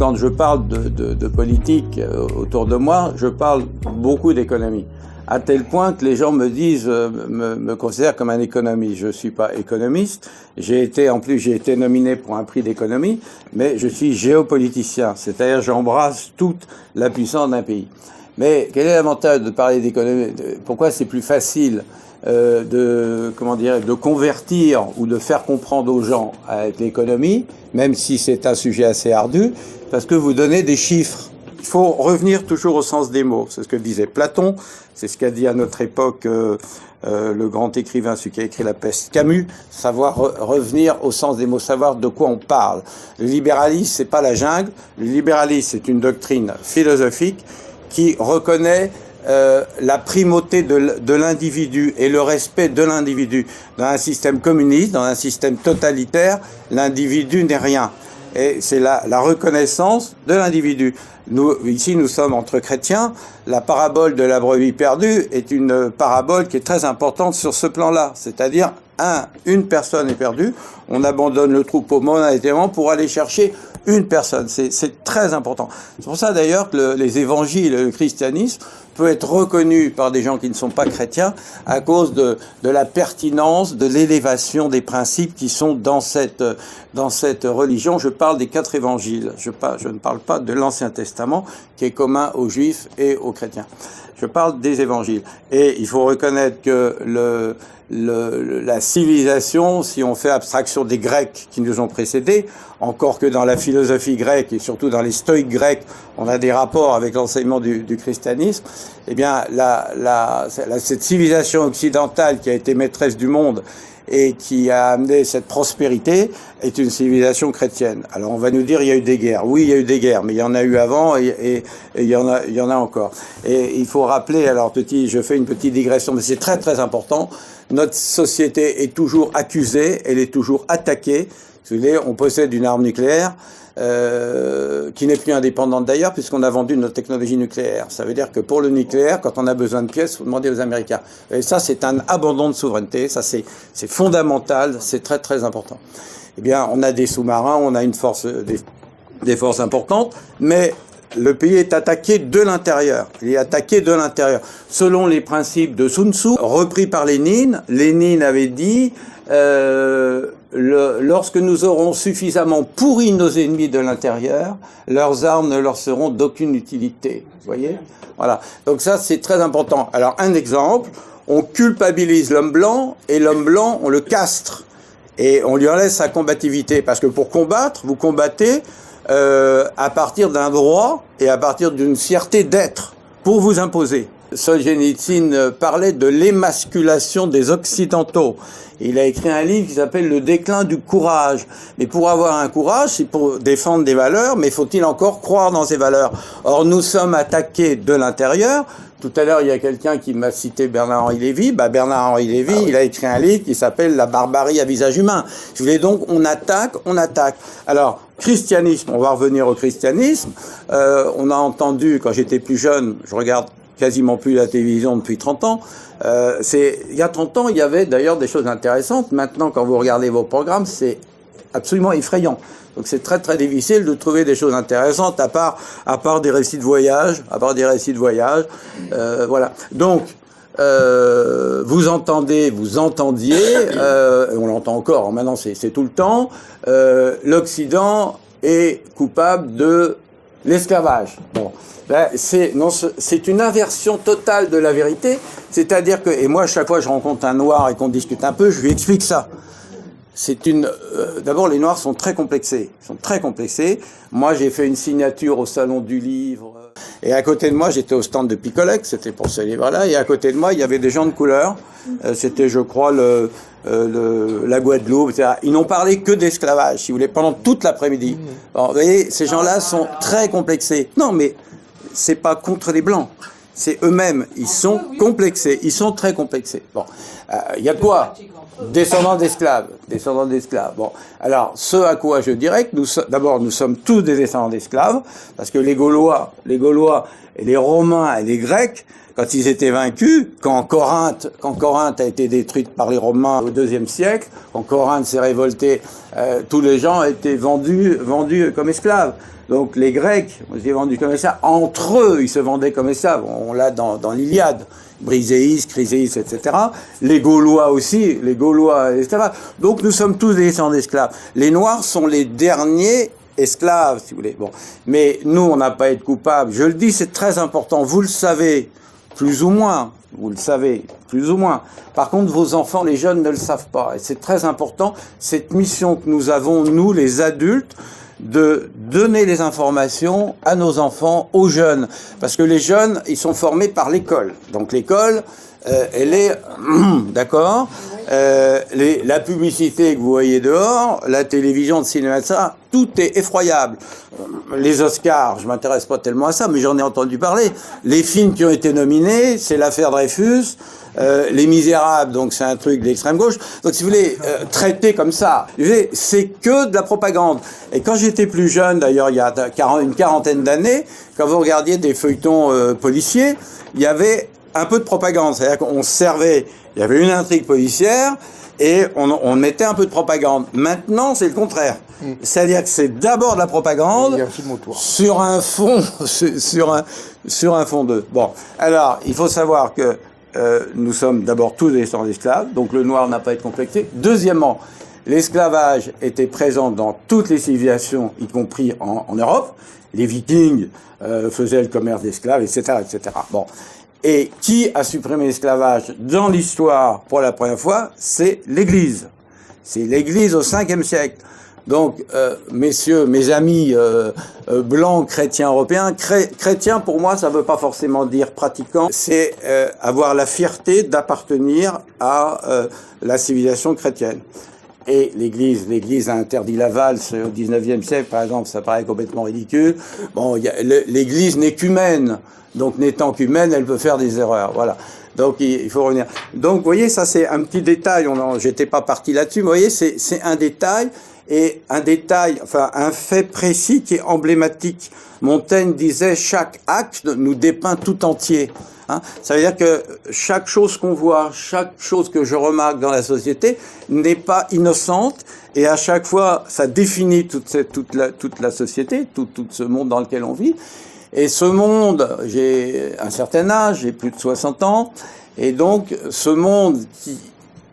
quand je parle de politique autour de moi, je parle beaucoup d'économie. À tel point que les gens me disent, me considèrent comme un économiste. Je suis pas économiste. En plus, j'ai été nominé pour un prix d'économie, mais je suis géopoliticien. C'est-à-dire, j'embrasse toute la puissance d'un pays. Mais quel est l'avantage de parler d'économie? Pourquoi c'est plus facile de convertir ou de faire comprendre aux gens avec l'économie, même si c'est un sujet assez ardu, parce que vous donnez des chiffres. Il faut revenir toujours au sens des mots. C'est ce que disait Platon, c'est ce qu'a dit à notre époque le grand écrivain, celui qui a écrit La Peste, Camus, savoir revenir au sens des mots, savoir de quoi on parle. Le libéralisme, c'est pas la jungle. Le libéralisme, c'est une doctrine philosophique qui reconnaît la primauté de l'individu et le respect de l'individu. Dans un système communiste, dans un système totalitaire, l'individu n'est rien. Et c'est la reconnaissance de l'individu. Nous, ici, nous sommes entre chrétiens. La parabole de la brebis perdue est une parabole qui est très importante sur ce plan-là. C'est-à-dire, une personne est perdue, on abandonne le troupeau momentanément pour aller chercher une personne. C'est très important. C'est pour ça d'ailleurs que les évangiles et le christianisme peut être reconnu par des gens qui ne sont pas chrétiens à cause de la pertinence, de l'élévation des principes qui sont dans cette religion. Je parle des 4 évangiles. Je ne parle pas de l'Ancien Testament qui est commun aux Juifs et aux chrétiens. Je parle des évangiles. Et il faut reconnaître que la civilisation, si on fait abstraction des Grecs qui nous ont précédés, encore que dans la philosophie grecque et surtout dans les stoïques grecs, on a des rapports avec l'enseignement du christianisme, eh bien, cette civilisation occidentale qui a été maîtresse du monde et qui a amené cette prospérité est une civilisation chrétienne. Alors on va nous dire il y a eu des guerres. Oui, il y a eu des guerres, mais il y en a eu avant et il y en a encore. Et il faut rappeler, alors je fais une petite digression, mais c'est très très important. Notre société est toujours accusée, elle est toujours attaquée. Vous voyez, on possède une arme nucléaire qui n'est plus indépendante d'ailleurs puisqu'on a vendu notre technologie nucléaire. Ça veut dire que pour le nucléaire, quand on a besoin de pièces, il faut demander aux Américains. Et ça, c'est un abandon de souveraineté. Ça, c'est fondamental. C'est très très important. Eh bien, on a des sous-marins, on a une force, des forces importantes, mais le pays est attaqué de l'intérieur. Il est attaqué de l'intérieur. Selon les principes de Sun Tzu, repris par Lénine, Lénine avait dit lorsque nous aurons suffisamment pourri nos ennemis de l'intérieur, leurs armes ne leur seront d'aucune utilité. Vous voyez? Voilà. Donc ça, c'est très important. Alors, un exemple, on culpabilise l'homme blanc, et l'homme blanc, on le castre. Et on lui enlève sa combativité. Parce que pour combattre, vous combattez à partir d'un droit et à partir d'une fierté d'être, pour vous imposer. Solzhenitsyn parlait de l'émasculation des Occidentaux. Il a écrit un livre qui s'appelle Le déclin du courage. Mais pour avoir un courage, c'est pour défendre des valeurs, mais faut-il encore croire dans ces valeurs? Or, nous sommes attaqués de l'intérieur. Tout à l'heure, il y a quelqu'un qui m'a cité Bernard-Henri Lévy. Bernard-Henri Lévy, il a écrit un livre qui s'appelle La barbarie à visage humain. Je voulais donc, on attaque. Alors, christianisme, on va revenir au christianisme. On a entendu, quand j'étais plus jeune, je regarde quasiment plus la télévision depuis 30 ans. Il y a 30 ans, il y avait d'ailleurs des choses intéressantes. Maintenant, quand vous regardez vos programmes, c'est absolument effrayant. Donc c'est très très difficile de trouver des choses intéressantes à part des récits de voyage, voilà. Donc vous entendiez, on l'entend encore, maintenant c'est tout le temps, l'Occident est coupable de l'esclavage. Bon, là, c'est une inversion totale de la vérité, c'est-à-dire que, et moi, chaque fois que je rencontre un noir et qu'on discute un peu, je lui explique ça. D'abord, les noirs sont très complexés. Moi, j'ai fait une signature au Salon du Livre, et à côté de moi, j'étais au stand de Picolec, c'était pour ce livre-là, et à côté de moi, il y avait des gens de couleur, c'était, je crois, la Guadeloupe, etc. Ils n'ont parlé que d'esclavage, si vous voulez, pendant toute l'après-midi. Alors, vous voyez, ces gens-là sont très complexés. Non, mais c'est pas contre les Blancs. C'est eux-mêmes, ils sont complexés, ils sont très complexés. Bon, il y a quoi? Descendants d'esclaves. Bon, alors, ce à quoi je dirais que d'abord, nous sommes tous des descendants d'esclaves, parce que les Gaulois et les Romains et les Grecs quand ils étaient vaincus, quand Corinthe a été détruite par les Romains au IIe siècle, quand Corinthe s'est révoltée, tous les gens étaient vendus comme esclaves. Donc les Grecs étaient vendus comme esclaves. Entre eux, ils se vendaient comme esclaves. On l'a dans l'Iliade. Briséis, Chryséis, etc. Les Gaulois aussi, les Gaulois, etc. Donc nous sommes tous des descendants d'esclaves. Les Noirs sont les derniers esclaves, si vous voulez. Bon, mais nous, on n'a pas à être coupables. Je le dis, c'est très important. Vous le savez, plus ou moins. Vous le savez, plus ou moins. Par contre, vos enfants, les jeunes, ne le savent pas. Et c'est très important, cette mission que nous avons, nous, les adultes, de donner les informations à nos enfants, aux jeunes. Parce que les jeunes, ils sont formés par l'école. Donc l'école, elle est... D'accord, la publicité que vous voyez dehors, la télévision, le cinéma, ça, tout est effroyable. Les Oscars, je m'intéresse pas tellement à ça, mais j'en ai entendu parler. Les films qui ont été nominés, c'est l'affaire Dreyfus, Les Misérables, donc c'est un truc de l'extrême gauche. Donc si vous voulez, traiter comme ça, c'est que de la propagande. Et quand j'étais plus jeune, d'ailleurs il y a une quarantaine d'années, quand vous regardiez des feuilletons policiers, il y avait un peu de propagande. C'est-à-dire qu'on servait, il y avait une intrigue policière, et on mettait un peu de propagande. Maintenant, c'est le contraire. C'est-à-dire que c'est d'abord de la propagande sur un fond, sur un fond de... Bon, alors, il faut savoir que nous sommes d'abord tous des descendants d'esclaves, donc le noir n'a pas à être complexé. Deuxièmement, l'esclavage était présent dans toutes les civilisations, y compris en Europe. Les Vikings faisaient le commerce d'esclaves, etc., etc. Bon. Et qui a supprimé l'esclavage dans l'histoire pour la première fois? C'est l'Église. C'est l'Église au 5e siècle. Donc, messieurs, mes amis blancs, chrétiens, européens, chrétiens, pour moi, ça ne veut pas forcément dire pratiquant, c'est avoir la fierté d'appartenir à la civilisation chrétienne. Et l'Église a interdit la valse au 19e siècle, par exemple, ça paraît complètement ridicule. Bon, l'Église n'est qu'humaine. Donc, n'étant qu'humaine, elle peut faire des erreurs. Voilà. Donc, il faut revenir. Donc, vous voyez, ça, c'est un petit détail. J'étais pas parti là-dessus, mais vous voyez, c'est un détail. Et un détail, enfin, un fait précis qui est emblématique. Montaigne disait, chaque acte nous dépeint tout entier. Hein, ça veut dire que chaque chose qu'on voit, chaque chose que je remarque dans la société n'est pas innocente. Et à chaque fois, ça définit toute la société, tout ce monde dans lequel on vit. Et ce monde, j'ai un certain âge, j'ai plus de 60 ans, et donc ce monde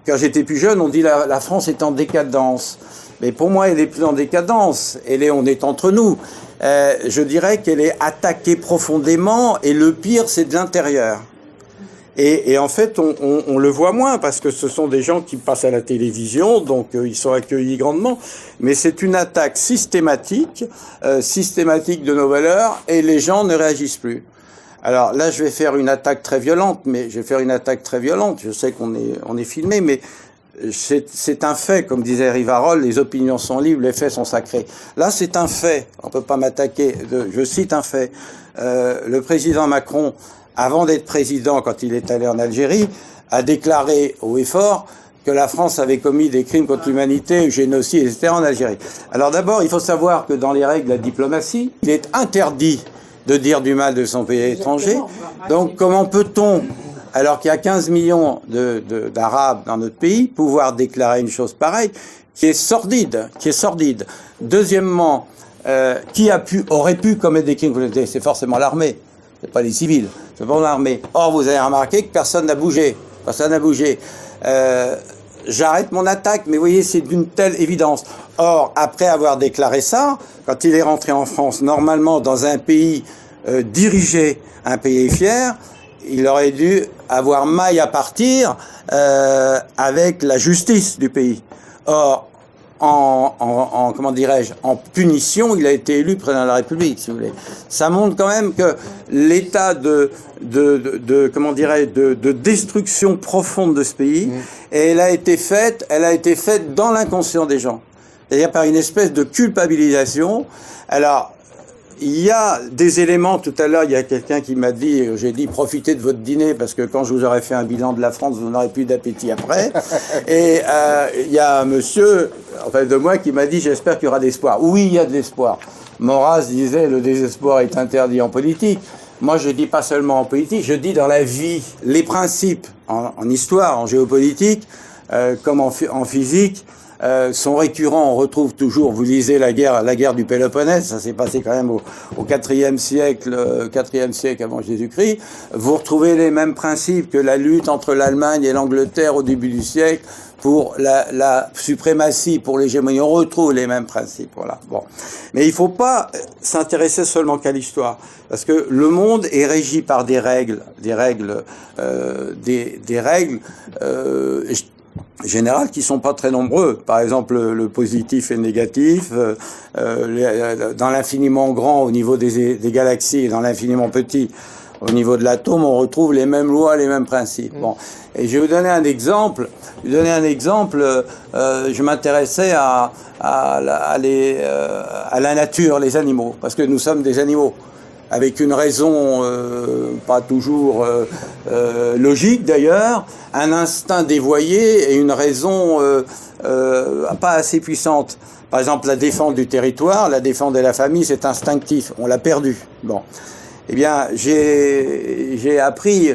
quand j'étais plus jeune, on dit la France est en décadence. Mais pour moi, elle est plus en décadence, on est entre nous. Je dirais qu'elle est attaquée profondément, et le pire, c'est de l'intérieur. Et en fait, on le voit moins, parce que ce sont des gens qui passent à la télévision, donc ils sont accueillis grandement. Mais c'est une attaque systématique de nos valeurs, et les gens ne réagissent plus. Alors là, je vais faire une attaque très violente, Je sais qu'on est filmé, mais c'est un fait, comme disait Rivarol, les opinions sont libres, les faits sont sacrés. Là, c'est un fait, on peut pas m'attaquer, je cite un fait. Le président Macron, avant d'être président, quand il est allé en Algérie, a déclaré haut et fort que la France avait commis des crimes contre l'humanité, génocide, etc. en Algérie. Alors d'abord, il faut savoir que dans les règles de la diplomatie, il est interdit de dire du mal de son pays étranger. Donc comment peut-on, alors qu'il y a 15 millions d'Arabes dans notre pays, pouvoir déclarer une chose pareille, qui est sordide. Deuxièmement, qui aurait pu commettre des crimes contre l'humanité? C'est forcément l'armée. C'est pas les civils, c'est pas l'armée. Or, vous avez remarqué que personne n'a bougé. J'arrête mon attaque, mais vous voyez, c'est d'une telle évidence. Or, après avoir déclaré ça, quand il est rentré en France, normalement, dans un pays dirigé, un pays fier, il aurait dû avoir maille à partir avec la justice du pays. Or, comment dirais-je, en punition, il a été élu président de la République, si vous voulez. Ça montre quand même que l'état de destruction profonde de ce pays, et elle a été faite dans l'inconscient des gens. C'est-à-dire par une espèce de culpabilisation. Alors, il y a des éléments, tout à l'heure, il y a quelqu'un qui m'a dit, j'ai dit, profitez de votre dîner, parce que quand je vous aurai fait un bilan de la France, vous n'aurez plus d'appétit après. Et il y a un monsieur, en fait de moi, qui m'a dit, j'espère qu'il y aura de l'espoir. Oui, il y a de l'espoir. Maurras disait, le désespoir est interdit en politique. moi je dis pas seulement en politique, je dis dans la vie. Les principes en histoire, en géopolitique, comme en physique, sont récurrents. On retrouve toujours, vous lisez la guerre du Péloponnèse, ça s'est passé quand même au IVe siècle avant Jésus-Christ. Vous retrouvez les mêmes principes que la lutte entre l'Allemagne et l'Angleterre au début du siècle pour la suprématie, pour l'hégémonie. On retrouve les mêmes principes, voilà. Bon. Mais il faut pas s'intéresser seulement qu'à l'histoire, parce que le monde est régi par des règles générales qui sont pas très nombreux. Par exemple, le positif et le négatif, dans l'infiniment grand au niveau des galaxies et dans l'infiniment petit au niveau de l'atome, on retrouve les mêmes lois, les mêmes principes. Bon. Et je vais vous donner un exemple. Je m'intéressais à la nature, les animaux, parce que nous sommes des animaux, avec une raison pas toujours logique d'ailleurs, un instinct dévoyé et une raison pas assez puissante. Par exemple, la défense du territoire, la défense de la famille, c'est instinctif, on l'a perdu. Bon. Eh bien, j'ai appris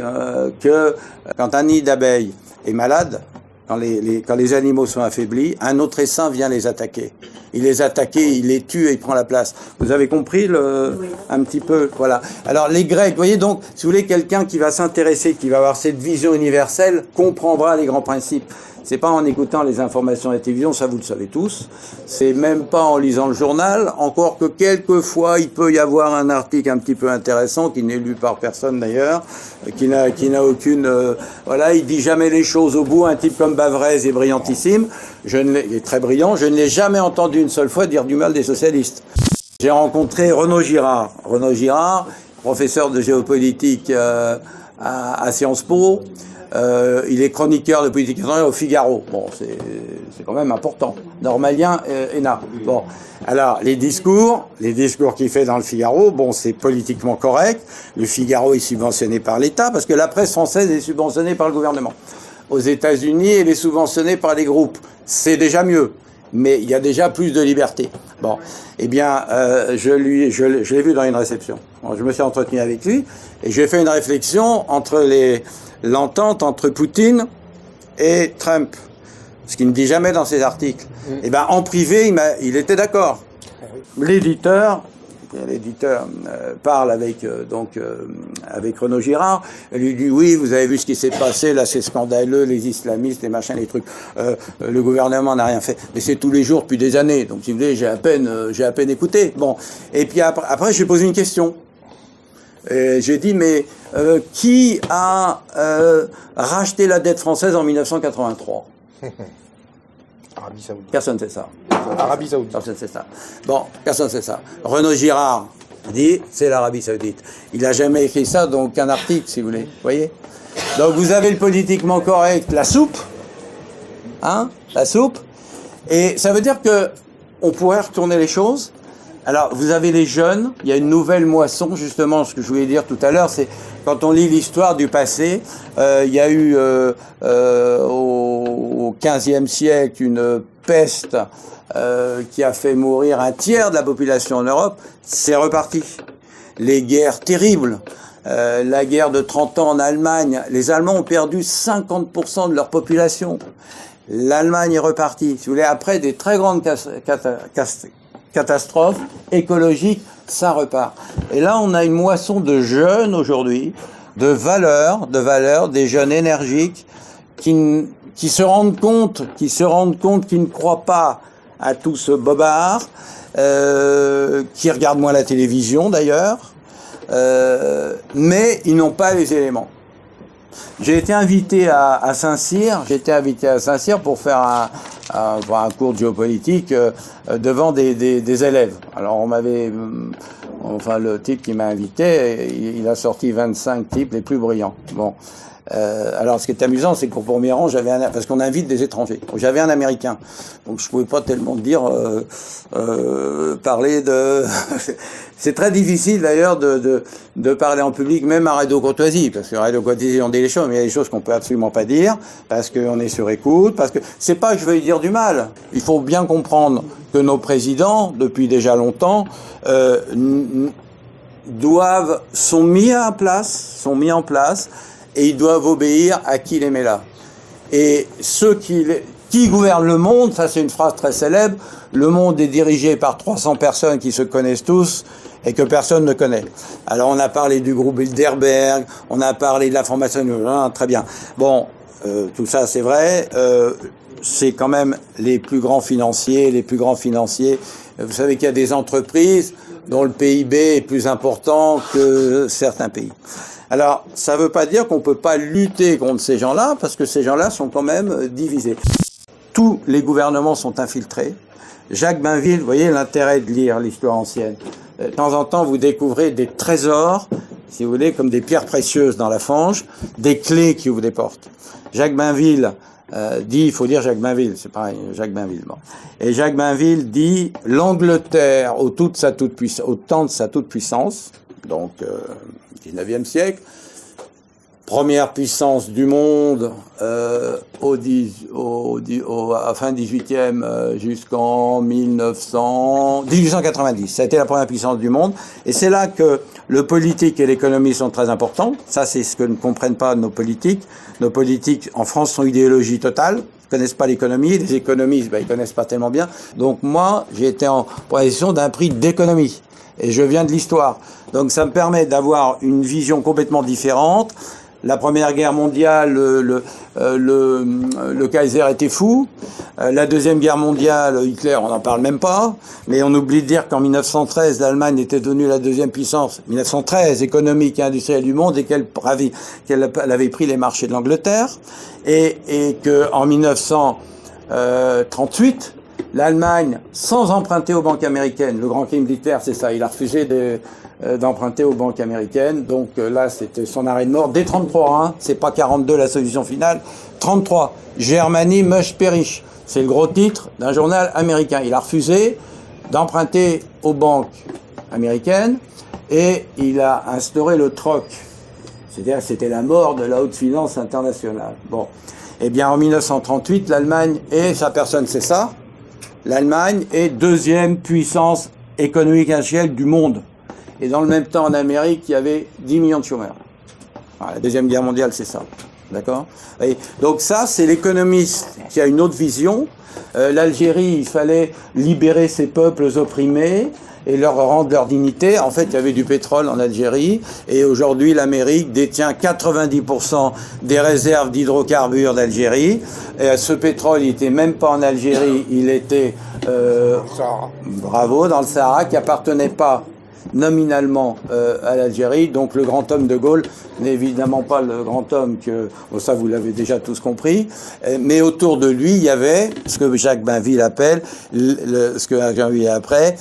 que quand un nid d'abeilles est malade, quand les animaux sont affaiblis, un autre essaim vient les attaquer. Il les attaque, il les tue et il prend la place. Vous avez compris Oui. un petit peu, voilà. Alors les Grecs, vous voyez donc, si vous voulez, quelqu'un qui va s'intéresser, qui va avoir cette vision universelle, comprendra les grands principes. C'est pas en écoutant les informations à la télévision, ça vous le savez tous. C'est même pas en lisant le journal, encore que quelquefois il peut y avoir un article un petit peu intéressant qui n'est lu par personne d'ailleurs, qui n'a aucune, voilà, il dit jamais les choses au bout. Un type comme Bavrez est brillantissime, il est très brillant. Je ne l'ai jamais entendu une seule fois dire du mal des socialistes. J'ai rencontré Renaud Girard, professeur de géopolitique à Sciences Po. Il est chroniqueur de politique étrangère au Figaro. Bon, c'est quand même important. Normalien, ENA. Bon. Alors, les discours qu'il fait dans le Figaro, bon, c'est politiquement correct. Le Figaro est subventionné par l'État parce que la presse française est subventionnée par le gouvernement. Aux États-Unis, elle est subventionnée par les groupes. C'est déjà mieux. Mais il y a déjà plus de liberté. Bon. Eh bien, je l'ai vu dans une réception. Bon, je me suis entretenu avec lui et j'ai fait une réflexion entre l'entente entre Poutine et Trump, ce qu'il ne dit jamais dans ses articles. Et ben en privé, il était d'accord. L'éditeur parle avec Renaud Girard. Il lui dit oui, vous avez vu ce qui s'est passé là, c'est scandaleux, les islamistes, les machins, les trucs. Le gouvernement n'a rien fait, mais c'est tous les jours depuis des années. Donc si vous voulez, j'ai à peine écouté. Bon, et puis après, j'ai posé une question. Et j'ai dit, mais qui a racheté la dette française en 1983 ? Arabie Saoudite. Personne ne sait ça. Arabie Saoudite. Personne ne sait ça. Bon, personne ne sait ça. Renaud Girard dit, c'est l'Arabie Saoudite. Il n'a jamais écrit ça dans aucun article, si vous voulez. Vous voyez ? Donc vous avez le politiquement correct, la soupe. Hein ? La soupe. Et ça veut dire que on pourrait retourner les choses. Alors, vous avez les jeunes, il y a une nouvelle moisson, justement, ce que je voulais dire tout à l'heure, c'est quand on lit l'histoire du passé, il y a eu au XVe siècle une peste qui a fait mourir un tiers de la population en Europe, c'est reparti. Les guerres terribles, la guerre de 30 ans en Allemagne, les Allemands ont perdu 50% de leur population. L'Allemagne est repartie. Si vous voulez, après des très grandes catastrophe écologique, ça repart. Et là, on a une moisson de jeunes aujourd'hui, de valeurs, des jeunes énergiques qui se rendent compte, qui ne croient pas à tout ce bobard, qui regardent moins la télévision d'ailleurs, mais ils n'ont pas les éléments. J'ai été invité à Saint-Cyr, pour faire un cours de géopolitique devant des élèves. Alors le type qui m'a invité, il a sorti 25 types les plus brillants. Bon. Alors ce qui est amusant, c'est qu'au premier rang, parce qu'on invite des étrangers. J'avais un Américain, donc je pouvais pas tellement dire parler de. C'est très difficile d'ailleurs de parler en public, même à Radio Courtoisie, parce que Radio Courtoisie on dit les choses, mais il y a des choses qu'on peut absolument pas dire, parce qu'on est sur écoute, parce que c'est pas que je veux dire du mal. Il faut bien comprendre que nos présidents, depuis déjà longtemps, sont mis en place, et ils doivent obéir à qui les met là. Et ceux qui gouvernent le monde, ça c'est une phrase très célèbre, le monde est dirigé par 300 personnes qui se connaissent tous et que personne ne connaît. Alors on a parlé du groupe Bilderberg, on a parlé de la formation, très bien. Bon, tout ça c'est vrai, c'est quand même les plus grands financiers. Vous savez qu'il y a des entreprises dont le PIB est plus important que certains pays. Alors, ça ne veut pas dire qu'on ne peut pas lutter contre ces gens-là, parce que ces gens-là sont quand même divisés. Tous les gouvernements sont infiltrés. Jacques Bainville, vous voyez l'intérêt de lire l'histoire ancienne. De temps en temps, vous découvrez des trésors, si vous voulez, comme des pierres précieuses dans la fange, des clés qui ouvrent des portes. Jacques Bainville dit, il faut dire Jacques Bainville, c'est pareil, Jacques Bainville. Bon. Et Jacques Bainville dit l'Angleterre au temps de sa toute puissance, donc 19e siècle, première puissance du monde à fin 18e jusqu'en 1890. Ça a été la première puissance du monde. Et c'est là que le politique et l'économie sont très importants. Ça, c'est ce que ne comprennent pas nos politiques. Nos politiques, en France, sont idéologie totale. Ils connaissent pas l'économie. Les économistes, ils connaissent pas tellement bien. Donc moi, j'ai été en possession d'un prix d'économie. Et je viens de l'histoire. Donc ça me permet d'avoir une vision complètement différente. La Première Guerre mondiale, le Kaiser était fou. La Deuxième Guerre mondiale, Hitler, on n'en parle même pas. Mais on oublie de dire qu'en 1913, l'Allemagne était devenue la deuxième puissance, 1913, économique et industrielle du monde, et qu'elle avait pris les marchés de l'Angleterre. Et qu'en 1938, l'Allemagne, sans emprunter aux banques américaines, le grand crime d'Hitler, c'est ça, il a refusé d'emprunter aux banques américaines. Donc là, c'était son arrêt de mort. Dès 33, hein, c'est pas 42 la solution finale. 33, Germany must perish. C'est le gros titre d'un journal américain. Il a refusé d'emprunter aux banques américaines et il a instauré le troc. C'est-à-dire que c'était la mort de la haute finance internationale. Bon. Eh bien, en 1938, l'Allemagne et sa personne, c'est ça. L'Allemagne est deuxième puissance économique industrielle du monde. Et dans le même temps, en Amérique, il y avait 10 millions de chômeurs. La Deuxième Guerre mondiale, c'est ça. D'accord ? Et donc ça, c'est l'économiste qui a une autre vision. L'Algérie, il fallait libérer ces peuples opprimés et leur rendre leur dignité. En fait, il y avait du pétrole en Algérie. Et aujourd'hui, l'Amérique détient 90% des réserves d'hydrocarbures d'Algérie. Et ce pétrole, il était même pas en Algérie, il était dans le Sahara, qui appartenait pas nominalement à l'Algérie. Donc le grand homme de Gaulle n'est évidemment pas le grand homme que... Bon, ça, vous l'avez déjà tous compris. Mais autour de lui, il y avait ce que Jacques Bainville appelle, ce que Jacques Bainville après,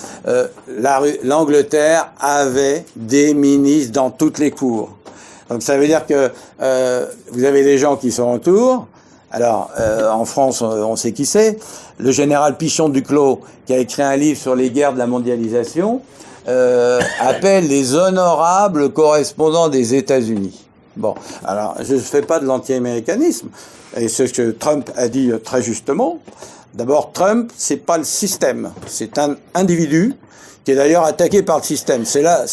l'Angleterre avait des ministres dans toutes les cours. Donc ça veut dire que vous avez des gens qui sont autour. Alors, en France, on sait qui c'est. Le général Pichon Duclos, qui a écrit un livre sur les guerres de la mondialisation, appelle les honorables correspondants des États-Unis. Bon, alors je ne fais pas de l'anti-américanisme, et c'est ce que Trump a dit très justement. D'abord, Trump, c'est pas le système, c'est un individu qui est d'ailleurs attaqué par le système. C'est là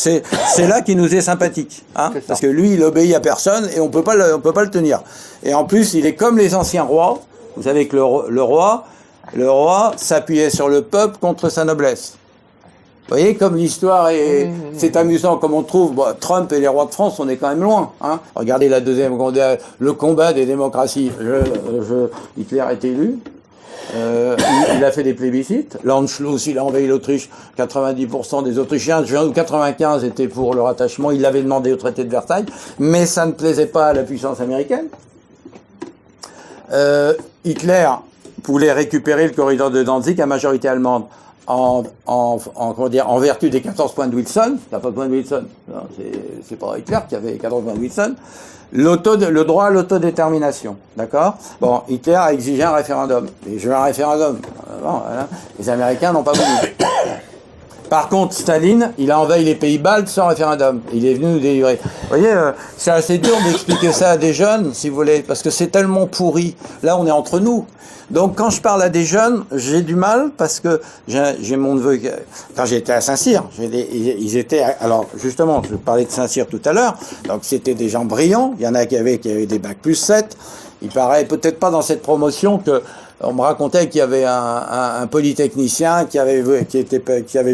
qu'il nous est sympathique, hein, parce que lui, il obéit à personne et on peut pas le tenir. Et en plus, il est comme les anciens rois. Vous savez que le roi s'appuyait sur le peuple contre sa noblesse. Vous voyez, comme l'histoire est... C'est amusant, comme on trouve... Bon, Trump et les rois de France, on est quand même loin. Hein. Regardez le combat des démocraties. Hitler est élu. Il a fait des plébiscites. L'Anschluss, il a envahi l'Autriche. 90% des Autrichiens, 95 étaient pour le rattachement. Il l'avait demandé au traité de Versailles. Mais ça ne plaisait pas à la puissance américaine. Hitler voulait récupérer le corridor de Danzig à majorité allemande. En vertu des 14 points de Wilson, 14 points de Wilson, c'est pas Hitler qui avait 14 points de Wilson, le droit à l'autodétermination, d'accord ? Bon, Hitler a exigé un référendum, et je veux un référendum. Bon, voilà. Les Américains n'ont pas voulu. Par contre, Staline, il a envahi les pays baltes sans référendum. Il est venu nous délivrer. Vous voyez, c'est assez dur d'expliquer ça à des jeunes, si vous voulez, parce que c'est tellement pourri. Là, on est entre nous. Donc, quand je parle à des jeunes, j'ai du mal parce que j'ai mon neveu. Quand j'étais à Saint-Cyr, ils étaient. Alors, justement, je parlais de Saint-Cyr tout à l'heure. Donc, c'était des gens brillants. Il y en a qui avaient des bacs +7. Il paraît peut-être pas dans cette promotion que. On me racontait qu'il y avait un polytechnicien qui avait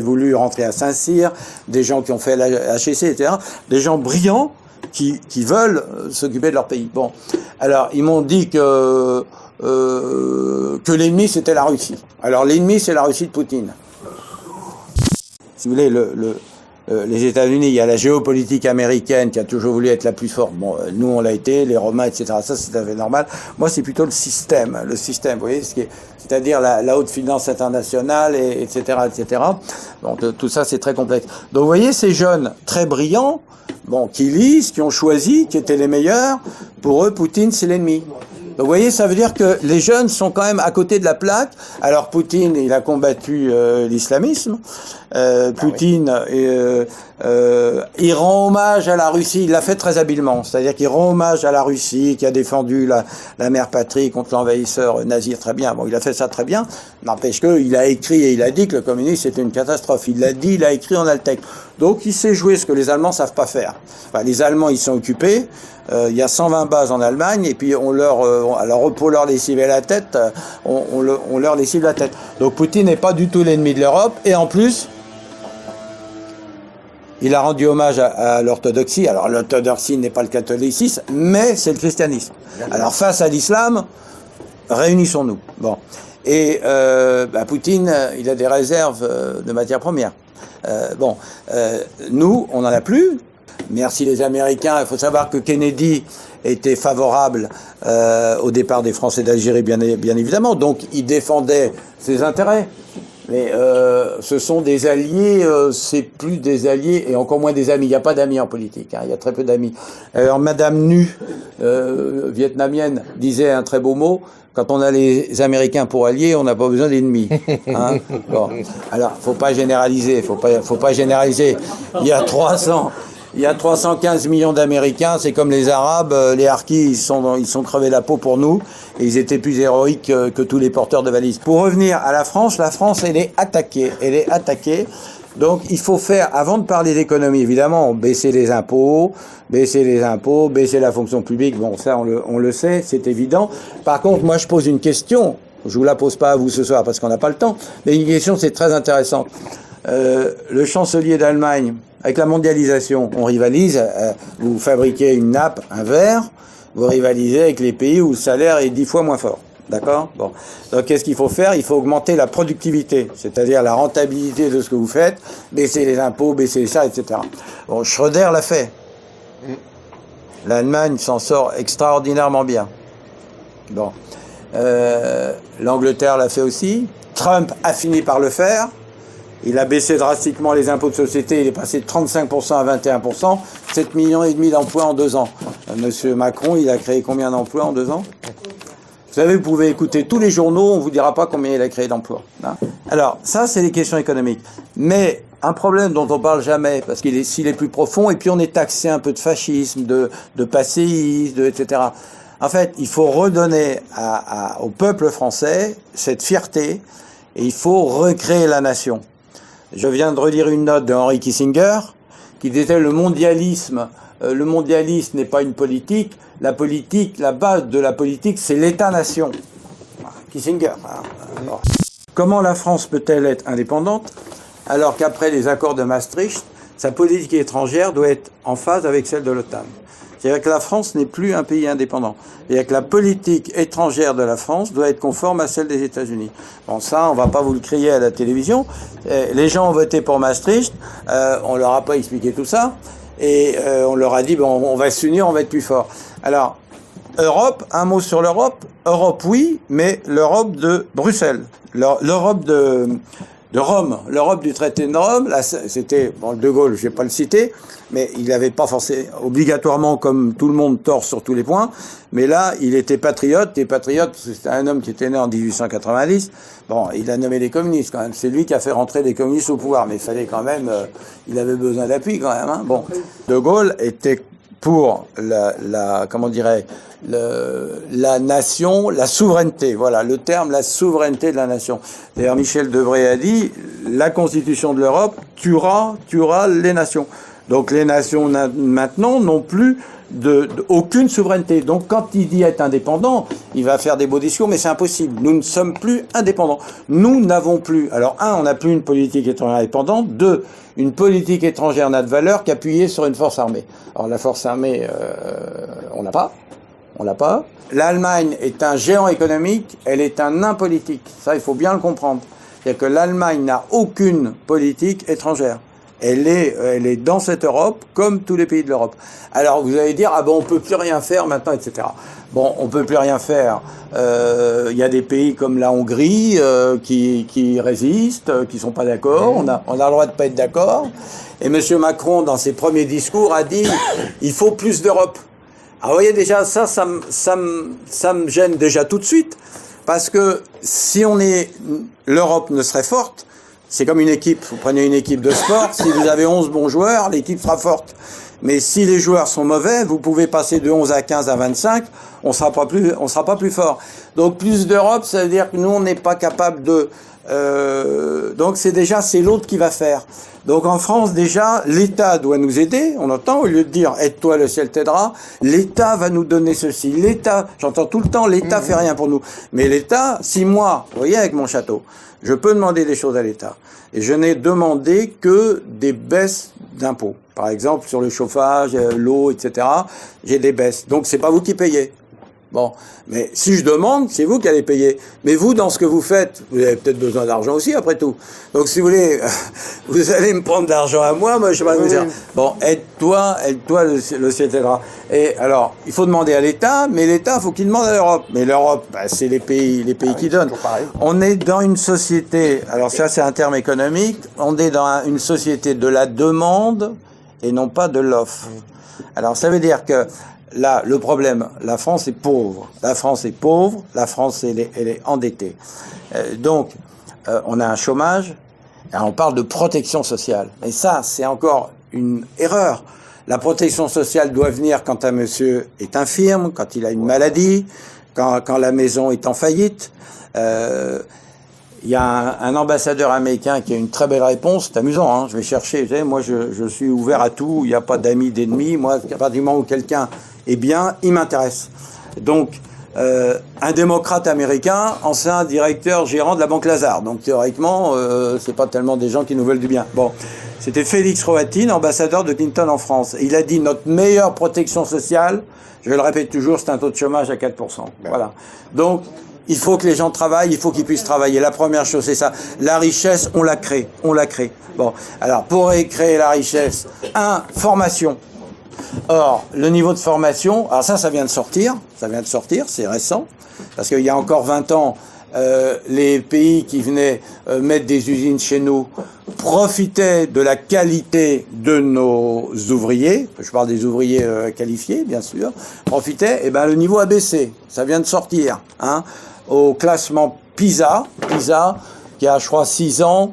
voulu rentrer à Saint-Cyr, des gens qui ont fait la HEC, etc. Des gens brillants qui veulent s'occuper de leur pays. Bon, alors ils m'ont dit que l'ennemi c'était la Russie. Alors l'ennemi c'est la Russie de Poutine. Si vous voulez, les États-Unis, il y a la géopolitique américaine qui a toujours voulu être la plus forte. Bon, nous on l'a été, les Romains, etc. Ça c'est tout à fait normal. Moi c'est plutôt le système, vous voyez, c'est-à-dire la haute finance internationale, etc., etc. Donc tout ça c'est très complexe. Donc vous voyez ces jeunes très brillants, bon, qui lisent, qui ont choisi, qui étaient les meilleurs. Pour eux, Poutine c'est l'ennemi. Donc vous voyez, ça veut dire que les jeunes sont quand même à côté de la plaque. Alors Poutine, il a combattu l'islamisme. Poutine, il rend hommage à la Russie. Il l'a fait très habilement. C'est-à-dire qu'il rend hommage à la Russie, qui a défendu la mère patrie contre l'envahisseur nazi. Très bien. Bon, il a fait ça très bien. N'empêche qu'il a écrit et il a dit que le communisme était une catastrophe. Il l'a dit, il a écrit en alt-texte. Donc il sait jouer ce que les Allemands savent pas faire. Enfin, les Allemands, ils sont occupés. Il y a 120 bases en Allemagne et puis alors pour leur lessiver la tête, on leur lessive la tête. Donc Poutine n'est pas du tout l'ennemi de l'Europe et en plus, il a rendu hommage à l'orthodoxie. Alors l'orthodoxie n'est pas le catholicisme, mais c'est le christianisme. Alors face à l'islam, réunissons-nous. Bon. Et Poutine, il a des réserves de matières premières. Nous, on n'en a plus. Merci les Américains. Il faut savoir que Kennedy était favorable au départ des Français d'Algérie, bien évidemment. Donc, il défendait ses intérêts. Mais ce sont des alliés, c'est plus des alliés et encore moins des amis. Il n'y a pas d'amis en politique, hein, il y a très peu d'amis. Alors, Madame Nu, vietnamienne, disait un très beau mot. Quand on a les Américains pour alliés, on n'a pas besoin d'ennemis. Hein, bon. Alors, faut pas généraliser, faut pas généraliser. Il y a 315 millions d'Américains, c'est comme les Arabes, les Harkis, ils sont crevés la peau pour nous, et ils étaient plus héroïques que tous les porteurs de valises. Pour revenir à la France, elle est attaquée. Donc il faut faire, avant de parler d'économie, évidemment, baisser les impôts, baisser la fonction publique, bon ça on le sait, c'est évident. Par contre, moi je pose une question, je vous la pose pas à vous ce soir parce qu'on n'a pas le temps, mais une question c'est très intéressante. Le chancelier d'Allemagne, avec la mondialisation, on rivalise, vous fabriquez une nappe, un verre, vous rivalisez avec les pays où le salaire est 10 fois moins fort. D'accord ? Bon. Donc, qu'est-ce qu'il faut faire ? Il faut augmenter la productivité, c'est-à-dire la rentabilité de ce que vous faites, baisser les impôts, baisser ça, etc. Bon, Schröder l'a fait. L'Allemagne s'en sort extraordinairement bien. Bon. L'Angleterre l'a fait aussi. Trump a fini par le faire. Il a baissé drastiquement les impôts de société, il est passé de 35% à 21%, 7,5 millions d'emplois en 2 ans. Monsieur Macron, il a créé combien d'emplois en 2 ans ? Vous savez, vous pouvez écouter tous les journaux, on ne vous dira pas combien il a créé d'emplois. Hein. Alors, ça, c'est les questions économiques. Mais un problème dont on ne parle jamais, parce s'il est plus profond, et puis on est taxé un peu de fascisme, de passéisme, etc. En fait, il faut redonner au peuple français cette fierté, et il faut recréer la nation. Je viens de relire une note de Henry Kissinger qui disait le mondialisme n'est pas une politique, la base de la politique, c'est l'État-nation. Kissinger. Alors, comment la France peut-elle être indépendante alors qu'après les accords de Maastricht, sa politique étrangère doit être en phase avec celle de l'OTAN? C'est-à-dire que la France n'est plus un pays indépendant. C'est-à-dire que la politique étrangère de la France doit être conforme à celle des États-Unis. Bon, ça, on va pas vous le crier à la télévision. Les gens ont voté pour Maastricht, on leur a pas expliqué tout ça, et on leur a dit, bon, on va s'unir, on va être plus fort. Alors, Europe, un mot sur l'Europe. Europe, oui, mais l'Europe de Bruxelles. L'Europe Rome, l'Europe du traité de Rome, là, c'était, bon, De Gaulle, je vais pas le citer, mais il n'avait pas forcément, obligatoirement, comme tout le monde, tort sur tous les points, mais là, il était patriote, et patriote, c'était un homme qui était né en 1890, bon, il a nommé les communistes, quand même, c'est lui qui a fait rentrer les communistes au pouvoir, mais il fallait quand même, il avait besoin d'appui, quand même, hein. Bon, De Gaulle était pour comment dirais, la nation, la souveraineté. Voilà, le terme, la souveraineté de la nation. D'ailleurs, Michel Debré a dit, la constitution de l'Europe tuera les nations. Donc, les nations, maintenant, n'ont plus aucune souveraineté. Donc, quand il dit être indépendant, il va faire des beaux discours, mais c'est impossible. Nous ne sommes plus indépendants. Nous n'avons plus, alors, on n'a plus une politique étrangère indépendante. 2, une politique étrangère n'a de valeur qu'appuyée sur une force armée. Alors, la force armée, on l'a pas. L'Allemagne est un géant économique, elle est un nain politique. Ça, il faut bien le comprendre. C'est-à-dire que l'Allemagne n'a aucune politique étrangère. Elle est dans cette Europe, comme tous les pays de l'Europe. Alors, vous allez dire, ah bon, on peut plus rien faire maintenant, etc. Bon, on peut plus rien faire. Il y a des pays comme la Hongrie qui résistent, qui sont pas d'accord. On a le droit de pas être d'accord. Et Monsieur Macron, dans ses premiers discours, a dit, il faut plus d'Europe. Alors, vous voyez déjà, ça me gêne déjà tout de suite. Parce que si l'Europe ne serait forte, c'est comme une équipe. Vous prenez une équipe de sport, si vous avez 11 bons joueurs, l'équipe sera forte. Mais si les joueurs sont mauvais, vous pouvez passer de 11 à 15 à 25, on sera pas plus fort. Donc plus d'Europe, ça veut dire que nous, on n'est pas capable de... donc c'est l'autre qui va faire. Donc en France, déjà, l'État doit nous aider, on entend, au lieu de dire « aide-toi, le ciel t'aidera », l'État va nous donner ceci. L'État, j'entends tout le temps, l'État fait rien pour nous. Mais l'État, si moi, vous voyez, avec mon château, je peux demander des choses à l'État. Et je n'ai demandé que des baisses d'impôts. Par exemple, sur le chauffage, l'eau, etc., j'ai des baisses. Donc c'est pas vous qui payez. Bon, mais si je demande, c'est vous qui allez payer. Mais vous, dans ce que vous faites, vous avez peut-être besoin d'argent aussi, après tout. Donc si vous voulez, vous allez me prendre d'argent à moi je vais vous dire, bon, aide-toi, le ciel t'aidera. Et alors, il faut demander à l'État, mais l'État, faut qu'il demande à l'Europe. Mais l'Europe, c'est les pays qui donnent. On est dans une société, alors ça c'est un terme économique, on est dans une société de la demande et non pas de l'offre. Alors ça veut dire que là, le problème, la France est pauvre. La France, elle est endettée. Donc, on a un chômage, et on parle de protection sociale. Et ça, c'est encore une erreur. La protection sociale doit venir quand un monsieur est infirme, quand il a une maladie, quand la maison est en faillite. Il y a un ambassadeur américain qui a une très belle réponse. C'est amusant, hein, je vais chercher. Vous savez, moi, je suis ouvert à tout. Il n'y a pas d'amis, d'ennemis. Moi, à partir du moment où quelqu'un est bien, il m'intéresse. Donc, un démocrate américain, ancien directeur gérant de la Banque Lazare. Donc, théoriquement, c'est pas tellement des gens qui nous veulent du bien. Bon, c'était Félix Rohatyn, ambassadeur de Clinton en France. Et il a dit, notre meilleure protection sociale, je le répète toujours, c'est un taux de chômage à 4%. Voilà. Donc, il faut que les gens travaillent, il faut qu'ils puissent travailler. La première chose, c'est ça. La richesse, on la crée. Bon, alors, pour créer la richesse, formation. Or, le niveau de formation, alors ça vient de sortir, c'est récent, parce qu'il y a encore 20 ans, les pays qui venaient mettre des usines chez nous profitaient de la qualité de nos ouvriers, je parle des ouvriers qualifiés, bien sûr, profitaient, et ben le niveau a baissé, ça vient de sortir, hein, au classement PISA, qui a, je crois, 6 ans,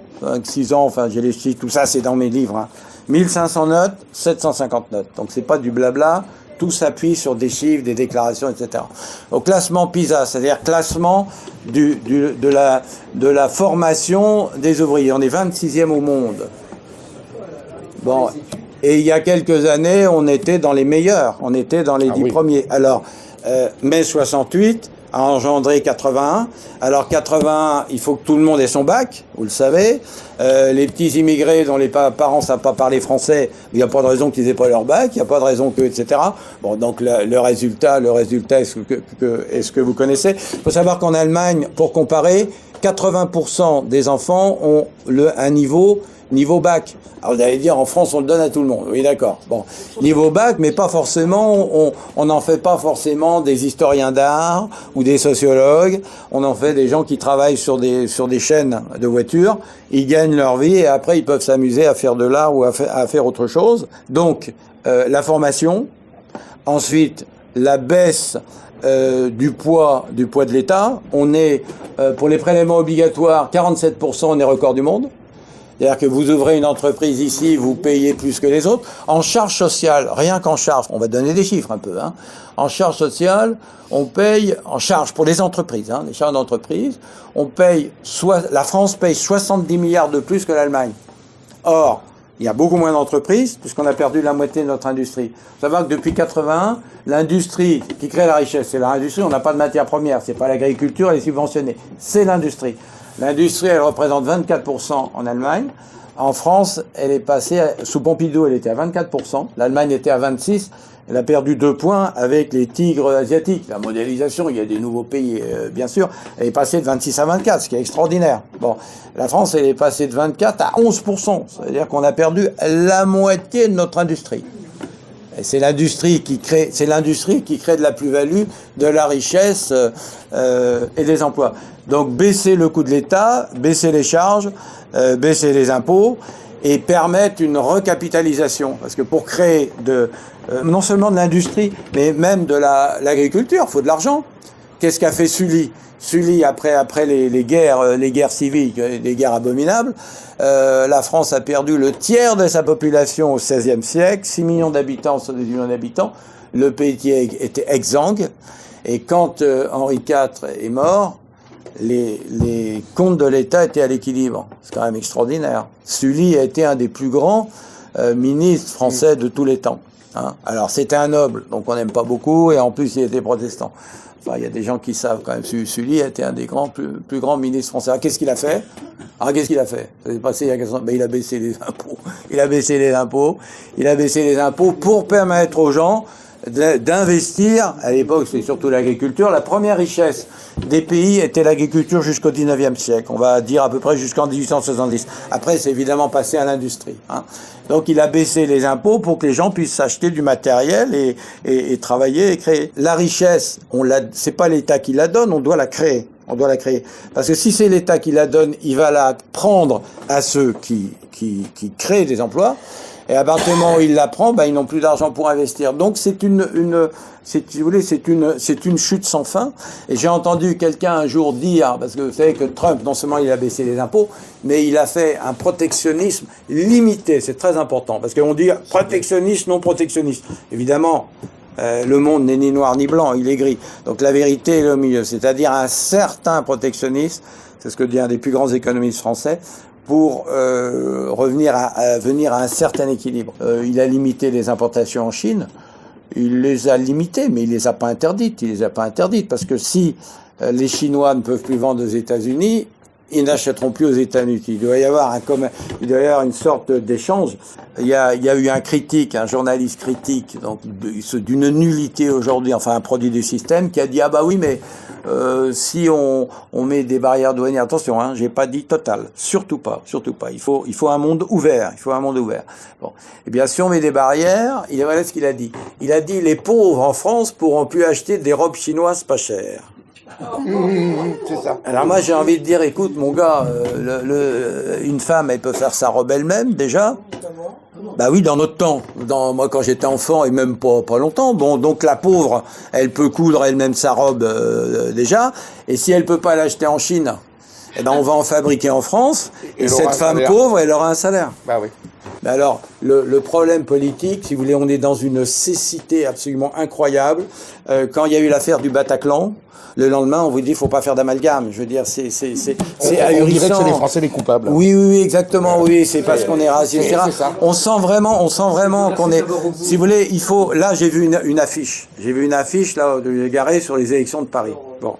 enfin, j'ai les chiffres, tout ça, c'est dans mes livres, hein. 1500 notes, 750 notes. Donc c'est pas du blabla, tout s'appuie sur des chiffres, des déclarations, etc. Au classement PISA, c'est-à-dire classement de la formation des ouvriers. On est 26e au monde. Bon, et il y a quelques années, on était dans les meilleurs, on était dans les 10 premiers. Alors, mai 68 a engendré 81. Alors 81, il faut que tout le monde ait son bac, vous le savez. Les petits immigrés dont les parents ne savent pas parler français, il n'y a pas de raison qu'ils n'aient pas leur bac, il n'y a pas de raison que, etc. Bon, donc le résultat, est-ce que vous connaissez? Il faut savoir qu'en Allemagne, pour comparer, 80% des enfants ont un niveau bac. Alors vous allez dire, en France, on le donne à tout le monde. Oui, d'accord. Bon, niveau bac, mais pas forcément, on n'en fait pas forcément des historiens d'art ou des sociologues. On en fait des gens qui travaillent sur des chaînes de voitures. Ils gagnent leur vie et après, ils peuvent s'amuser à faire de l'art ou à faire autre chose. Donc, la formation. Ensuite, la baisse du poids de l'État. On est, pour les prélèvements obligatoires, 47%, on est record du monde. C'est-à-dire que vous ouvrez une entreprise ici, vous payez plus que les autres. En charge sociale, rien qu'en charge, on va donner des chiffres un peu, hein. En charge sociale, on paye, en charge pour les entreprises, hein, les charges d'entreprise, la France paye 70 milliards de plus que l'Allemagne. Or, il y a beaucoup moins d'entreprises, puisqu'on a perdu la moitié de notre industrie. Il faut savoir que depuis 81, l'industrie qui crée la richesse, c'est l'industrie, on n'a pas de matière première, c'est pas l'agriculture, elle est subventionnée, c'est l'industrie. L'industrie, elle représente 24% en Allemagne. En France, elle est passée, sous Pompidou, elle était à 24%. L'Allemagne était à 26%. Elle a perdu 2 points avec les tigres asiatiques. La mondialisation, il y a des nouveaux pays, bien sûr. Elle est passée de 26 à 24, ce qui est extraordinaire. Bon, la France, elle est passée de 24 à 11%. C'est-à-dire qu'on a perdu la moitié de notre industrie. Et c'est l'industrie qui crée de la plus-value, de la richesse et des emplois. Donc baisser le coût de l'État, baisser les charges, baisser les impôts et permettre une recapitalisation. Parce que pour créer non seulement de l'industrie, mais même de l'agriculture, il faut de l'argent. Qu'est-ce qu'a fait Sully? Sully, après les guerres civiques, les guerres abominables, la France a perdu le tiers de sa population au XVIe siècle, 6 millions d'habitants sur 18 millions d'habitants. Le pays était exsangue. Et quand Henri IV est mort, les comptes de l'État étaient à l'équilibre. C'est quand même extraordinaire. Sully a été un des plus grands ministres français de tous les temps. Hein. Alors c'était un noble, donc on n'aime pas beaucoup, et en plus il était protestant. Enfin, il y a des gens qui savent quand même. Sully a été un des plus grands ministres français. Alors, qu'est-ce qu'il a fait? Ça s'est passé il y a 400 ans. Ben, il a baissé les impôts. Il a baissé les impôts pour permettre aux gens d'investir. À l'époque, c'est surtout l'agriculture. La première richesse des pays était l'agriculture jusqu'au 19e siècle. On va dire à peu près jusqu'en 1870. Après, c'est évidemment passé à l'industrie. Hein. Donc, il a baissé les impôts pour que les gens puissent s'acheter du matériel et travailler et créer. La richesse, c'est pas l'État qui la donne, on doit la créer. Parce que si c'est l'État qui la donne, il va la prendre à ceux qui créent des emplois. Et à partir du moment où il la prend, ils n'ont plus d'argent pour investir. Donc c'est une chute sans fin. Et j'ai entendu quelqu'un un jour dire, parce que vous savez que Trump, non seulement il a baissé les impôts, mais il a fait un protectionnisme limité. C'est très important. Parce qu'on dit protectionniste, non protectionniste. Évidemment, le monde n'est ni noir ni blanc, il est gris. Donc la vérité est au milieu. C'est-à-dire un certain protectionnisme, c'est ce que dit un des plus grands économistes français, pour venir à un certain équilibre. Il a limité les importations en Chine, il les a limitées, mais il les a pas interdites. Parce que si les Chinois ne peuvent plus vendre aux États-Unis, ils n'achèteront plus aux États-Unis. Il doit y avoir une sorte d'échange. Il y a eu un journaliste critique, donc d'une nullité aujourd'hui, enfin un produit du système, qui a dit oui, mais si on met des barrières douanières, attention, hein, j'ai pas dit total, surtout pas. Il faut un monde ouvert. Bon, eh bien si on met des barrières, voilà ce qu'il a dit. Il a dit les pauvres en France pourront plus acheter des robes chinoises pas chères. C'est ça. Alors moi j'ai envie de dire, écoute mon gars, une femme elle peut faire sa robe elle-même déjà. Bah oui, dans notre temps. Moi quand j'étais enfant et même pas longtemps. Bon, donc la pauvre, elle peut coudre elle-même sa robe déjà. Et si elle peut pas l'acheter en Chine, on va en fabriquer en France. Et cette femme pauvre, elle aura un salaire. Bah oui. Mais alors, le problème politique, si vous voulez, on est dans une cécité absolument incroyable. Quand il y a eu l'affaire du Bataclan, le lendemain, on vous dit, faut pas faire d'amalgame. Je veux dire, c'est ahurissant. On dirait que c'est les Français les coupables. Oui, exactement, oui, c'est parce qu'on est raciste, etc. On sent vraiment qu'on est, si vous voulez, là, j'ai vu une affiche. Là, garée sur les élections de Paris. Bon.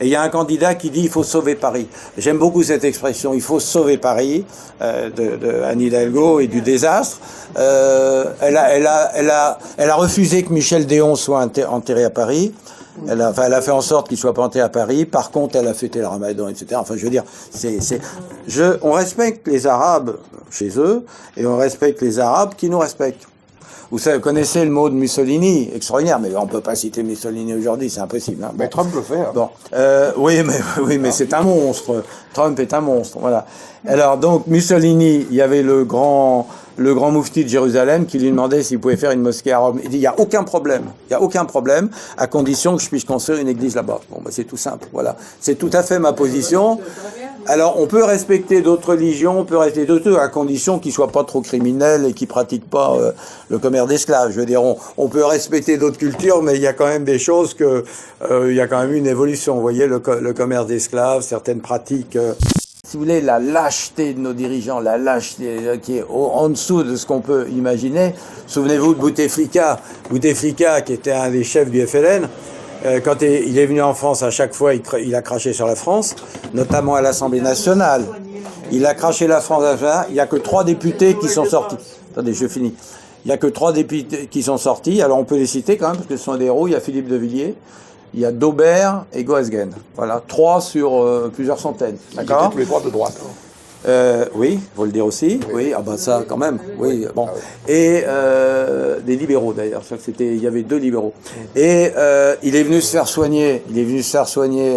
Et il y a un candidat qui dit il faut sauver Paris. J'aime beaucoup cette expression, il faut sauver Paris, de Anne Hidalgo et du désastre. Elle a refusé que Michel Déon soit enterré à Paris. Elle a fait en sorte qu'il soit pas enterré à Paris. Par contre, elle a fêté le Ramadan, etc. Enfin, je veux dire, on respecte les Arabes chez eux et on respecte les Arabes qui nous respectent. Vous savez, vous connaissez le mot de Mussolini, extraordinaire, mais on peut pas citer Mussolini aujourd'hui, c'est impossible. Hein. Bon. Mais Trump le fait. Hein. Bon, oui, mais c'est un monstre. Trump est un monstre, voilà. Alors donc Mussolini, il y avait le grand moufti de Jérusalem qui lui demandait s'il pouvait faire une mosquée à Rome. Il dit il y a aucun problème, à condition que je puisse construire une église là-bas. Bon, bah c'est tout simple, voilà. C'est tout à fait ma position. Alors, on peut respecter d'autres religions, on peut respecter d'autres, à condition qu'ils soient pas trop criminels et qu'ils pratiquent pas le commerce d'esclaves. Je veux dire, on peut respecter d'autres cultures, mais il y a quand même des choses que, il y a quand même une évolution. Vous voyez, le commerce d'esclaves, certaines pratiques. Si vous voulez, la lâcheté de nos dirigeants, la lâcheté qui est en dessous de ce qu'on peut imaginer. Souvenez-vous de Bouteflika, qui était un des chefs du FLN. Quand il est venu en France, à chaque fois, il a craché sur la France, notamment à l'Assemblée nationale. Il a craché la France. Il n'y a que 3 députés qui sont sortis. Attendez, je finis. Il n'y a que 3 députés qui sont sortis. Alors, on peut les citer quand même, parce que ce sont des héros. Il y a Philippe de Villiers, il y a Daubert et Goasguen. Voilà, 3 sur plusieurs centaines. D'accord ? Tous les 3 de droite. Oui, faut le dire aussi. Oui, ah ben ça quand même. Oui, bon. Et des libéraux d'ailleurs. Il y avait 2 libéraux. Et il est venu se faire soigner.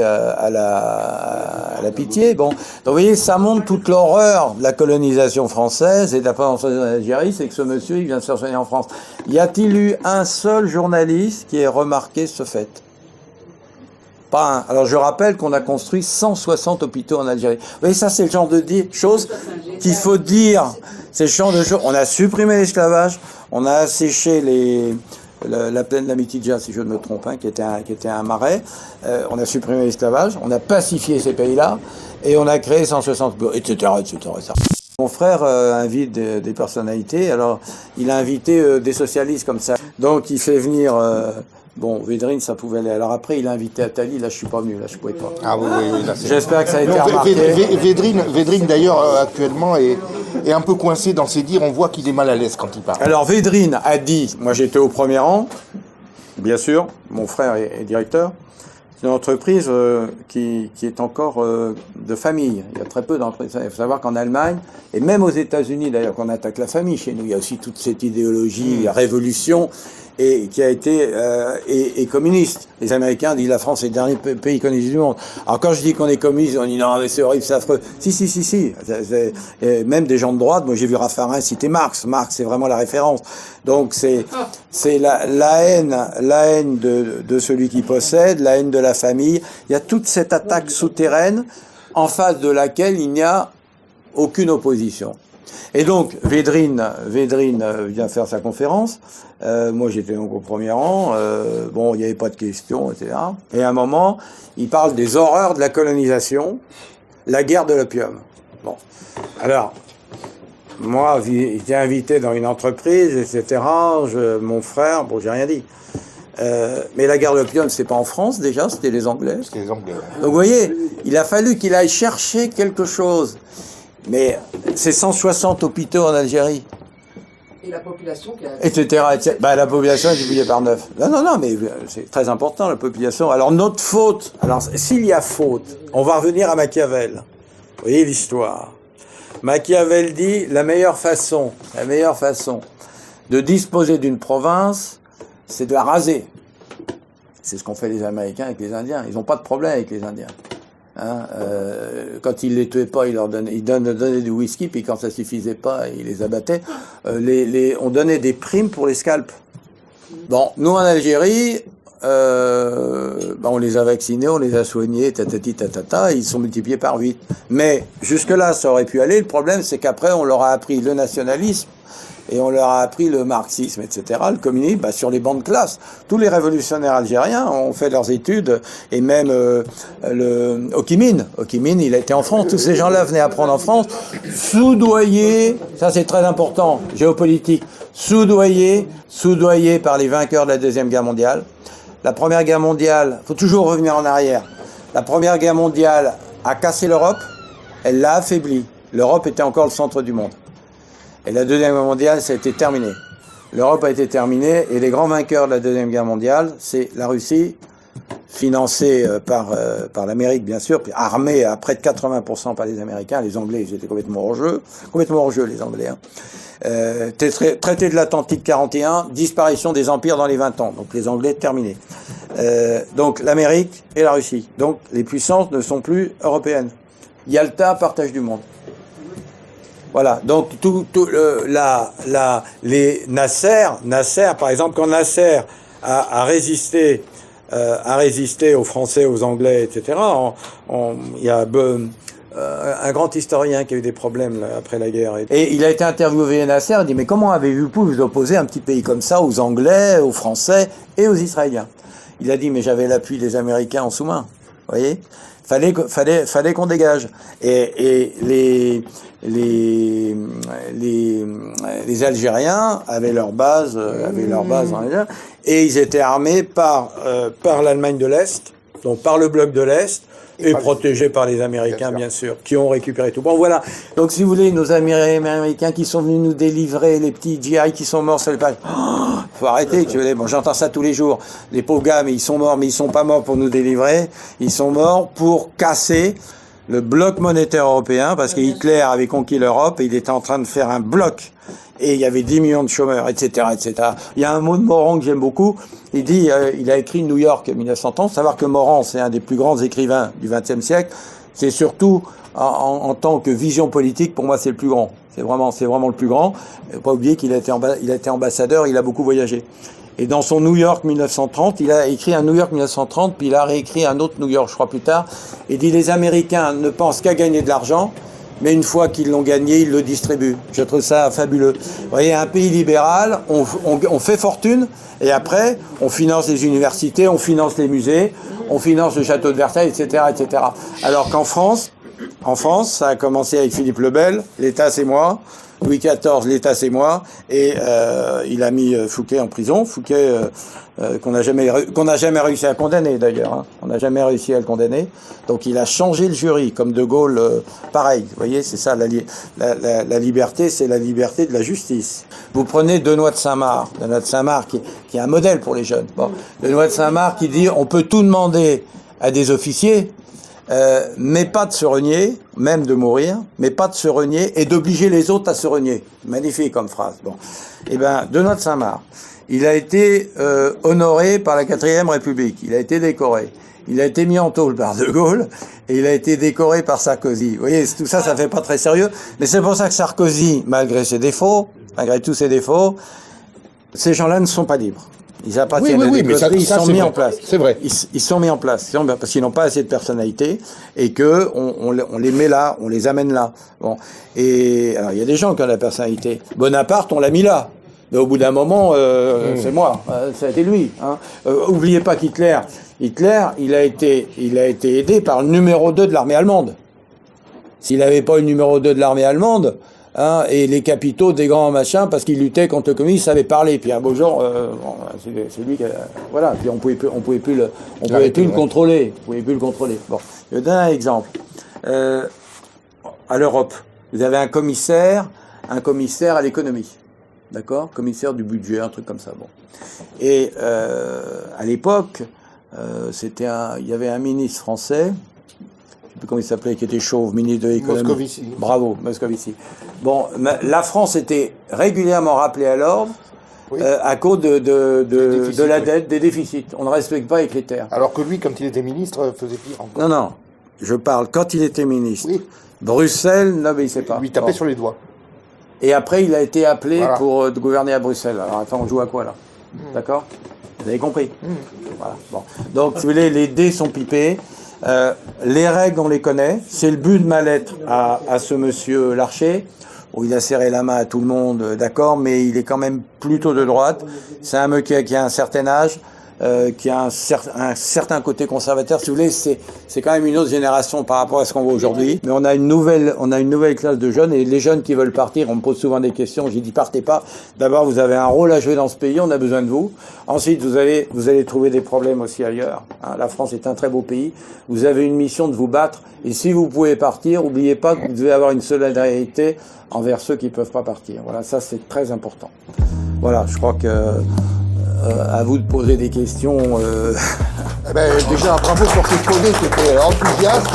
À la Pitié. Bon, donc vous voyez, ça montre toute l'horreur de la colonisation française et de la présence en Algérie, c'est que ce monsieur, il vient se faire soigner en France. Y a-t-il eu un seul journaliste qui ait remarqué ce fait ? Pas un. Alors je rappelle qu'on a construit 160 hôpitaux en Algérie. Vous voyez, ça c'est le genre de choses qu'il faut dire. C'est le genre de choses. On a supprimé l'esclavage, on a asséché la plaine de la Mitidja, si je ne me trompe, qui était un marais. On a supprimé l'esclavage, on a pacifié ces pays-là et on a créé 160, etc. Mon frère invite des personnalités. Alors il a invité des socialistes comme ça. Donc il fait venir. Bon, Védrine, ça pouvait aller. Alors après, il a invité Attali. Là, je suis pas venu. Là, je pouvais pas. Ah oui. Là, j'espère que ça a été remarqué. Védrine d'ailleurs, actuellement, est un peu coincé dans ses dires. On voit qu'il est mal à l'aise quand il parle. Alors, Védrine a dit, moi j'étais au premier rang, bien sûr, mon frère est directeur. C'est une entreprise qui est encore de famille. Il y a très peu d'entreprises. Il faut savoir qu'en Allemagne, et même aux États-Unis d'ailleurs, qu'on attaque la famille chez nous, il y a aussi toute cette idéologie, la révolution, et qui a été et communiste. Les Américains disent la France est le dernier pays communiste du monde. Alors quand je dis qu'on est communiste, on dit non mais c'est horrible, c'est affreux. Si. Même des gens de droite, moi j'ai vu Raffarin citer Marx. Marx c'est vraiment la référence. Donc c'est la haine de celui qui possède, la haine de la famille. Il y a toute cette attaque souterraine en face de laquelle il n'y a aucune opposition. Et donc, Védrine vient faire sa conférence. Moi, j'étais donc au premier rang. Bon, il n'y avait pas de questions, etc. Et à un moment, il parle des horreurs de la colonisation, la guerre de l'opium. Bon. Alors, moi, j'étais invité dans une entreprise, etc. Mon frère, bon, j'ai rien dit. Mais la guerre de l'opium, c'était pas en France déjà, c'était les Anglais. C'était les Anglais. Donc, vous voyez, il a fallu qu'il aille chercher quelque chose. Mais c'est 160 hôpitaux en Algérie. Et la population qui a... etc. Bah, la population est divisée par 9. Non, mais c'est très important, la population. Alors, notre faute, alors s'il y a faute, on va revenir à Machiavel. Vous voyez l'histoire. Machiavel dit, la meilleure façon de disposer d'une province, c'est de la raser. C'est ce qu'ont fait les Américains avec les Indiens. Ils n'ont pas de problème avec les Indiens. Quand ils les tuaient pas, ils donnaient du whisky, puis quand ça suffisait pas, ils les abattaient. On donnait des primes pour les scalps. Bon, nous en Algérie, on les a vaccinés, on les a soignés, ils sont multipliés par 8. Mais jusque-là, ça aurait pu aller. Le problème, c'est qu'après, on leur a appris le nationalisme, et on leur a appris le marxisme, etc., le communisme, sur les bancs de classe. Tous les révolutionnaires algériens ont fait leurs études, et même Ho Chi Minh, il a été en France, tous ces gens-là venaient apprendre en France, soudoyés, ça c'est très important, géopolitique, soudoyés par les vainqueurs de la Deuxième Guerre mondiale. La Première Guerre mondiale, faut toujours revenir en arrière. La Première Guerre mondiale a cassé l'Europe, elle l'a affaiblie. L'Europe était encore le centre du monde. Et la Deuxième Guerre mondiale, ça a été terminé. L'Europe a été terminée et les grands vainqueurs de la Deuxième Guerre mondiale, c'est la Russie, financée par l'Amérique bien sûr, puis armée à près de 80% par les Américains. Les Anglais, ils étaient complètement hors jeu les Anglais. Hein. Traité de l'Atlantique 41, disparition des empires dans les 20 ans. Donc les Anglais terminés. Donc l'Amérique et la Russie. Donc les puissances ne sont plus européennes. Yalta, partage du monde. Voilà, donc les Nasser, par exemple, quand Nasser a résisté aux Français, aux Anglais, etc. Il y a un grand historien qui a eu des problèmes là, après la guerre. Et il a été interviewé Nasser, il dit mais comment avez-vous pu vous opposer un petit pays comme ça aux Anglais, aux Français et aux Israéliens? Il a dit mais j'avais l'appui des Américains en sous-main, vous voyez. Fallait qu'on dégage. Et les Algériens avaient leur base dans les et ils étaient armés par l'Allemagne de l'Est, donc par le bloc de l'Est, et protégés par les Américains, bien sûr, qui ont récupéré tout. Bon, voilà. Donc, si vous voulez, nos Américains qui sont venus nous délivrer, les petits GI qui sont morts sur les pages. Faut arrêter, tu vois. Bon, j'entends ça tous les jours. Les pauvres gars, mais ils sont morts, mais ils sont pas morts pour nous délivrer. Ils sont morts pour casser le bloc monétaire européen, parce que Hitler avait conquis l'Europe et il était en train de faire un bloc. Et il y avait 10 millions de chômeurs, etc., etc. Il y a un mot de Morand que j'aime beaucoup. Il dit, il a écrit New York 1930. Savoir que Morand, c'est un des plus grands écrivains du XXe siècle. C'est surtout, en tant que vision politique, pour moi, c'est le plus grand. C'est vraiment le plus grand. Faut pas oublier qu'il a été ambassadeur, il a beaucoup voyagé. Et dans son New York 1930, il a écrit un New York 1930, puis il a réécrit un autre New York, je crois, plus tard. Il dit, les Américains ne pensent qu'à gagner de l'argent, mais une fois qu'ils l'ont gagné, ils le distribuent. Je trouve ça fabuleux. Vous voyez, un pays libéral, on fait fortune, et après, on finance les universités, on finance les musées, on finance le château de Versailles, etc., etc. Alors qu'en France, ça a commencé avec Philippe le Bel, l'État c'est moi, Louis XIV, l'État c'est moi, et il a mis Fouquet en prison. Fouquet qu'on n'a jamais réussi à condamner d'ailleurs. Hein. On n'a jamais réussi à le condamner. Donc il a changé le jury, comme De Gaulle, pareil. Vous voyez, c'est ça la liberté, c'est la liberté de la justice. Vous prenez Benoît de Saint-Marc, qui est un modèle pour les jeunes. Bon, Benoît de Saint-Marc qui dit on peut tout demander à des officiers. Mais pas de se renier, même de mourir, mais pas de se renier et d'obliger les autres à se renier. Magnifique comme phrase. Bon, eh ben, Benoît de Saint-Marc, il a été honoré par la 4e République. Il a été décoré. Il a été mis en tôle par De Gaulle et il a été décoré par Sarkozy. Vous voyez, tout ça, ça fait pas très sérieux. Mais c'est pour ça que Sarkozy, malgré tous ses défauts, ces gens-là ne sont pas libres. Ils appartiennent à des coteries, ils sont mis en place. C'est vrai. Ils sont mis en place parce qu'ils n'ont pas assez de personnalité et que on les met là, on les amène là. Bon. Et alors il y a des gens qui ont la personnalité. Bonaparte, on l'a mis là. Mais au bout d'un moment, c'est moi, ça a été lui. Hein. Oubliez pas qu'Hitler, il a été aidé par le numéro 2 de l'armée allemande. S'il n'avait pas eu le numéro 2 de l'armée allemande, hein, et les capitaux des grands machins, parce qu'il luttait contre le communisme, il savait parler. Puis un beau jour, c'est lui qui voilà. Puis on pouvait plus le contrôler. Bon, je vais donner un exemple. À l'Europe, vous avez un commissaire à l'économie. D'accord? Commissaire du budget, un truc comme ça. Bon. Et à l'époque, il y avait un ministre français, je sais plus comment il s'appelait, qui était chauve, ministre de l'économie. Moscovici. Bravo, Moscovici. Bon, la France était régulièrement rappelée à l'ordre. Oui. À cause de la dette, des déficits. On ne respecte pas les critères. Alors que lui, quand il était ministre, faisait pire encore. Non, je parle quand il était ministre. Oui. Bruxelles n'obéissait pas. Il lui tapait sur les doigts. Et après, il a été appelé pour gouverner à Bruxelles. Alors attends, on joue à quoi là? D'accord? Vous avez compris? Voilà. Bon. Donc, si vous voulez, les dés sont pipés. Les règles, on les connaît. C'est le but de ma lettre à ce monsieur Larcher, où il a serré la main à tout le monde, d'accord, mais il est quand même plutôt de droite. C'est un monsieur qui a un certain âge. qui a un certain côté conservateur. Si vous voulez, c'est quand même une autre génération par rapport à ce qu'on voit aujourd'hui. Mais on a une nouvelle classe de jeunes, et les jeunes qui veulent partir, on me pose souvent des questions. J'ai dit partez pas. D'abord, vous avez un rôle à jouer dans ce pays, on a besoin de vous. Ensuite, vous allez trouver des problèmes aussi ailleurs. Hein, la France est un très beau pays. Vous avez une mission de vous battre, et si vous pouvez partir, n'oubliez pas que vous devez avoir une solidarité envers ceux qui ne peuvent pas partir. Voilà, ça c'est très important. Voilà, je crois que à vous de poser des questions. Déjà, bravo pour ces chroniques qui étaient enthousiastes.